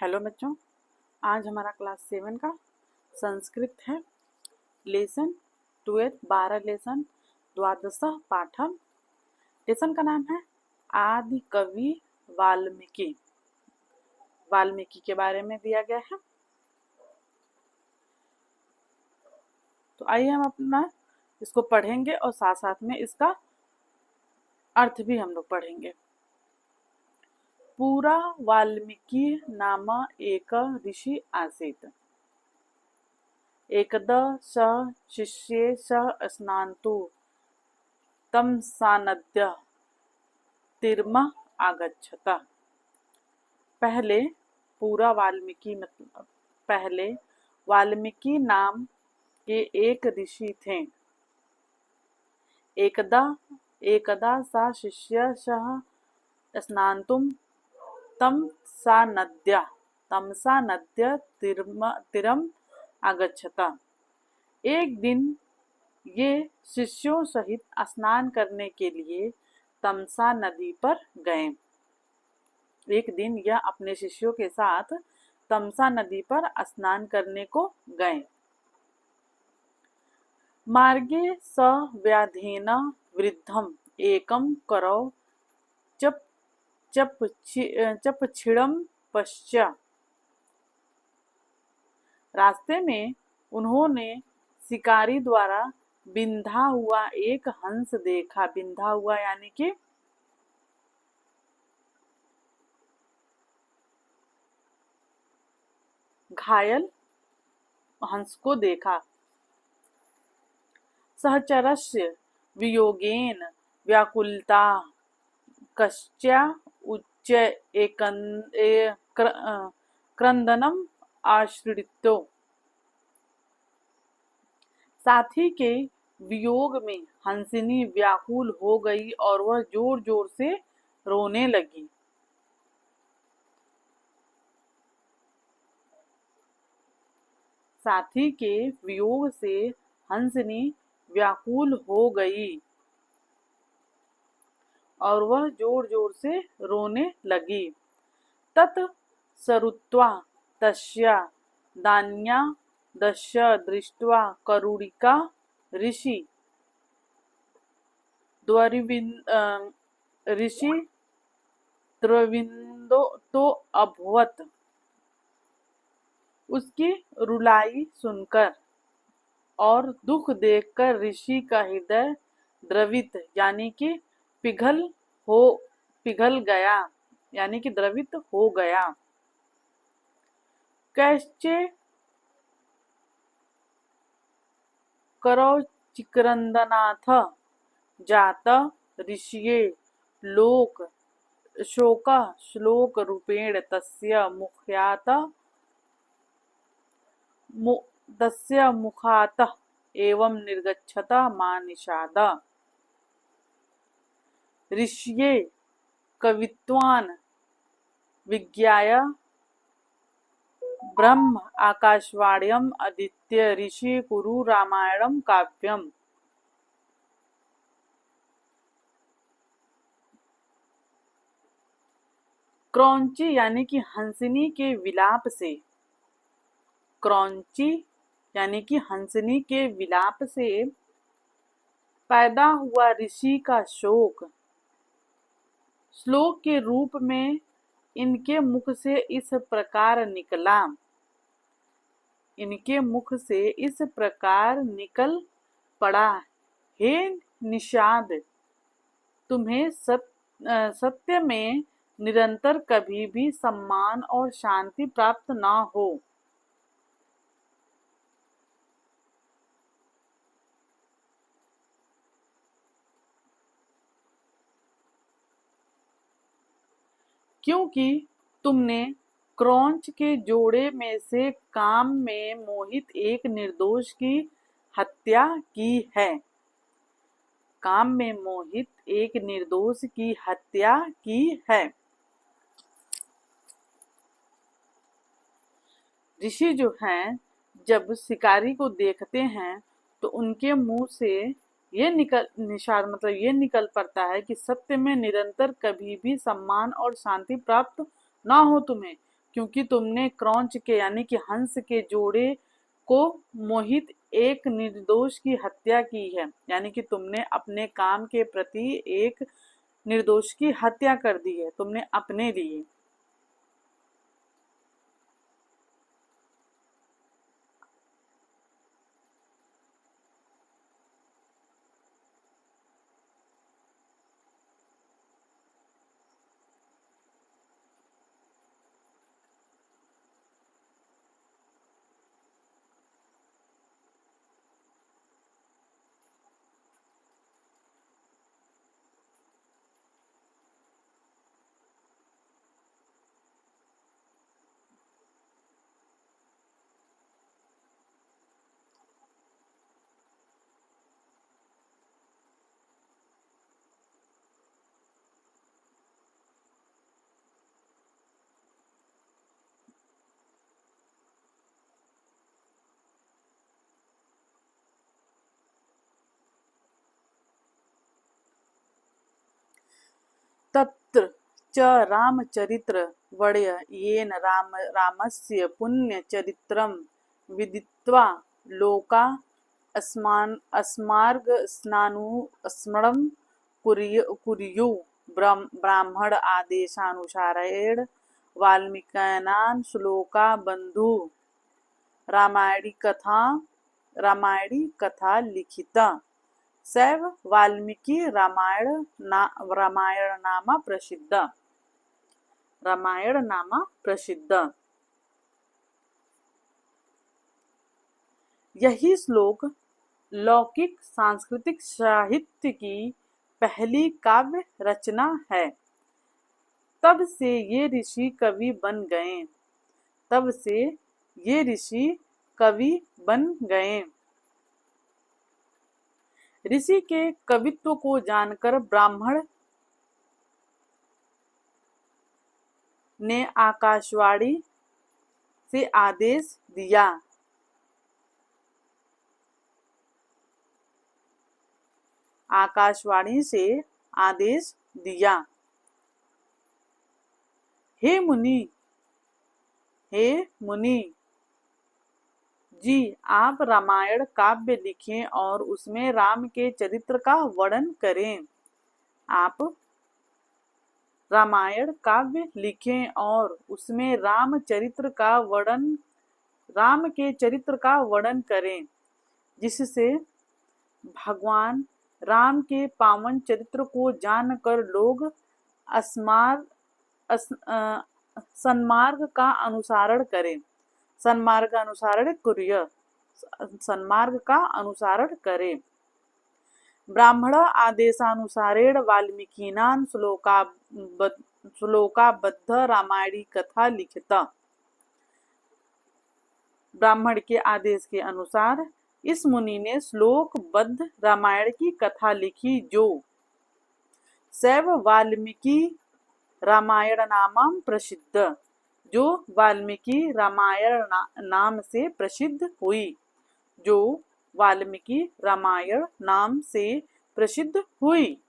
Hello बच्चों, आज हमारा क्लास 7 का संस्कृत है। लेसन 12 12 लेसन द्वादश पाठम। लेसन का नाम है आदि कवि वाल्मीकि। वाल्मीकि के बारे में दिया गया है। तो आइए हम अपना इसको पढ़ेंगे और साथ साथ में इसका अर्थ भी हम लोग पढ़ेंगे। पूरा वाल्मीकि नाम एक ऋषि आसीत्। एकदा सः शिष्ये सह स्नान्तु तं सानद्य तीर्मः आगच्छत। पहले पूरा वाल्मीकि मतलब पहले वाल्मीकि नाम के एक ऋषि थे। एकदा एकदा सा शिष्य सह स्नान्तुम तमसा नद्य तीरम आगच्छता। एक दिन ये शिष्यों सहित स्नान करने के लिए तमसा नदी पर गए। एक दिन यह अपने शिष्यों के साथ तमसा नदी पर स्नान करने को गए। मार्गे स व्याधेन वृद्धम एकम करौ चपछिड़म पश्च। रास्ते में उन्होंने शिकारी द्वारा बिंधा हुआ एक हंस देखा। बिंधा हुआ यानी कि घायल हंस को देखा। सहचरस्य वियोगेन व्याकुलता कश्च्या उच्च क्रंदनम आश्रितो। साथी के वियोग में हंसिनी व्याकुल हो गई और वह जोर जोर से रोने लगी। साथी के वियोग से हंसिनी व्याकुल हो गई और वह जोर जोर से रोने लगी। तत् सरुत्वा तस्या दान्या दश्य दृष्ट्वा करुणिका ऋषि द्रविन्दो तो अभवत। उसकी रुलाई सुनकर और दुख देखकर ऋषि का हृदय द्रवित यानी कि पिघल गया यानी कि द्रवित हो गया। कैश्चे करौ चिक्रंदनाथ जात ऋषिये लोक शोक श्लोक रूपेण तस्य मुखात एवं निर्गच्छत मानिषाद। ऋषिये कवित्वान् विज्ञाय ब्रह्म आकाशवाण्यम् अदित्य ऋषि कुरु रामायणं काव्यम्। क्रौंची यानी कि हंसिनी के विलाप से क्रौंची यानी कि हंसिनी के विलाप से पैदा हुआ ऋषि का शोक श्लोक के रूप में इनके मुख से इस प्रकार निकला। इनके मुख से इस प्रकार निकल पड़ा, हे निषाद, तुम्हें सत्य में निरंतर कभी भी सम्मान और शांति प्राप्त ना हो। क्योंकि तुमने क्रौंच के जोड़े में से काम में मोहित एक निर्दोष की हत्या की है। काम में मोहित एक निर्दोष की हत्या की है। ऋषि जो हैं जब शिकारी को देखते हैं तो उनके मुंह से ये निकल पड़ता है कि सत्य में निरंतर कभी भी सम्मान और शांति प्राप्त ना हो तुम्हें। क्योंकि तुमने क्रौंच के यानी कि हंस के जोड़े को मोहित एक निर्दोष की हत्या की है, यानी कि तुमने अपने काम के प्रति एक निर्दोष की हत्या कर दी है, तुमने अपने लिए। तत्र च रामचरित्र वर्ण्य येन रामस्य पुण्यचरित्रं विदित्वा लोका अस्मार्गस्नानुस्मरणं कुर्युः। ब्राह्मण आदेशानुसारेण वाल्मीकिनां श्लोका बन्धुः रामायणी कथा लिखिता। सैव वाल्मीकि रामायण नामा प्रसिद्ध। यही श्लोक लौकिक सांस्कृतिक साहित्य की पहली काव्य रचना है। तब से ये ऋषि कवि बन गए। ऋषि के कवित्व को जानकर ब्राह्मण ने आकाशवाणी से आदेश दिया। हे मुनि जी, आप रामायण काव्य लिखें और उसमें राम के चरित्र का वर्णन करें। रामायण काव्य लिखें और उसमें राम के चरित्र का वर्णन करें, जिससे भगवान राम के पावन चरित्र को जानकर लोग सन्मार्ग का अनुसरण करें। ब्राह्मण आदेशानुसारेण वाल्मीकिनां श्लोकाबद्ध रामायणी कथा लिखिता। ब्राह्मण के आदेश के अनुसार इस मुनि ने श्लोकबद्ध रामायण की कथा लिखी, जो सैव वाल्मीकि रामायण नाम से प्रसिद्ध हुई।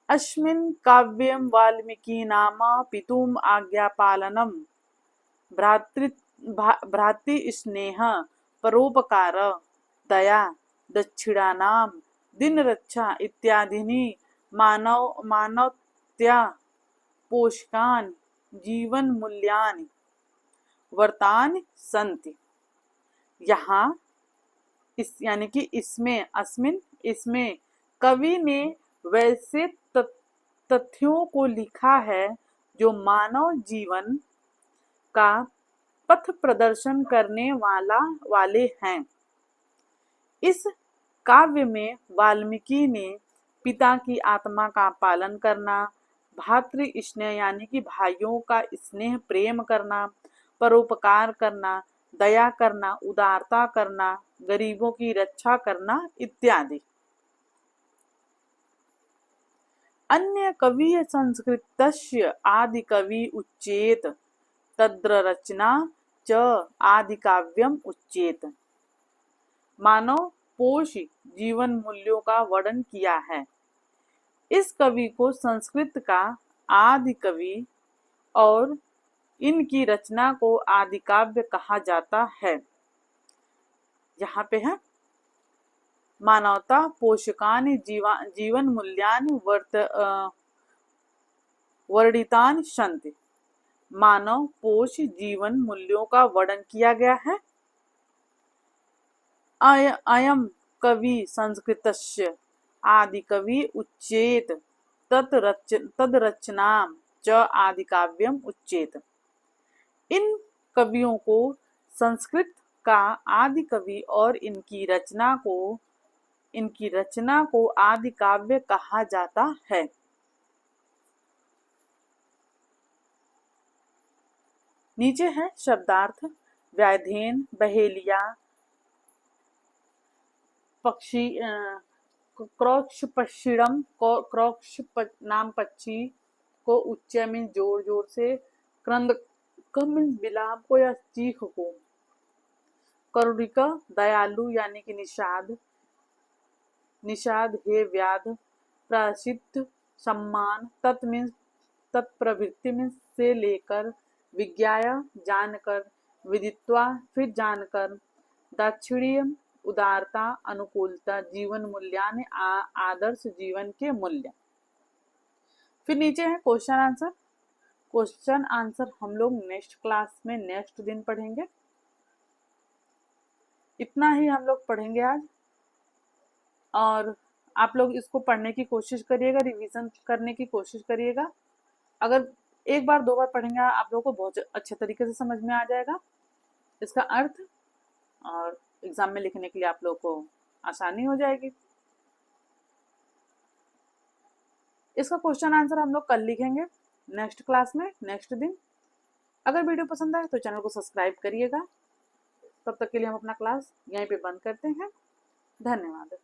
अस्मिन् काव्यं वाल्मीकिनाम पितुम् आज्ञापालनं भ्रातृस्नेह परोपकार दया दक्षिणानां दिनरक्षा इत्यादीनि मानवत्या पोषकानि जीवन मूल्यानि व्रतानि सन्ति। यहाँ यानी कि इसमें कवि ने वैसे तथ्यों को लिखा है जो मानव जीवन का पथ प्रदर्शन करने वाले हैं। इस काव्य में वाल्मीकि ने पिता की आत्मा का पालन करना, भातृ स्नेह यानी कि भाइयों का स्नेह प्रेम करना, परोपकार करना, दया करना, उदारता करना, गरीबों की रक्षा करना इत्यादि। अन्य कवि संस्कृतस्य आदि कवि उच्येत, तद्र रचना च आदि काव्यम उच्येत। मानव पोष जीवन मूल्यों का वर्णन किया है। इस कवि को संस्कृत का आदि कवि और इनकी रचना को आदि काव्य कहा जाता है। यहाँ पे है मानवता पोषकानि जीवन मूल्यानि वर्णितानि सन्ति। मानव पोष जीवन मूल्यों का वर्णन किया गया है। अयम कवि संस्कृतस्य आदि कवि उच्चेत तद्रचनाम च आदि काव्यम उच्चेत। इन कवियों को संस्कृत का आदि कवि और इनकी रचना को आदि काव्य कहा जाता है। नीचे है शब्दार्थ। व्याधेन बहेलिया पक्षी क्रौक्षपक्षिणम नाम पक्षी को उच्च मीन्स जोर जोर से, क्रंद मीन्स विलाप को या चीख को, करुणिका दयालु यानी कि निषाद हे व्याध, प्रसिद्ध सम्मान, तत् मीन्स तत्प्रवृत्ति मीन्स से लेकर, विज्ञाय जानकर, विदित्वा फिर जानकर, दाक्षिण्य उदारता अनुकूलता, जीवन मूल्यानि आदर्श जीवन के मूल्य। फिर नीचे है क्वेश्चन आंसर। क्वेश्चन आंसर हम लोग नेक्स्ट क्लास में नेक्स्ट दिन पढ़ेंगे। इतना ही हम लोग पढ़ेंगे आज, और आप लोग इसको पढ़ने की कोशिश करिएगा, रिवीजन करने की कोशिश करिएगा। अगर एक बार दो बार पढ़ेंगे आप लोगों को बहुत अच्छे तरीके से समझ में आ जाएगा इसका अर्थ, और एग्जाम में लिखने के लिए आप लोगों को आसानी हो जाएगी। इसका क्वेश्चन आंसर हम लोग कल लिखेंगे नेक्स्ट क्लास में नेक्स्ट दिन। अगर वीडियो पसंद आए तो चैनल को सब्सक्राइब करिएगा। तब तक के लिए हम अपना क्लास यहीं पे बंद करते हैं। धन्यवाद।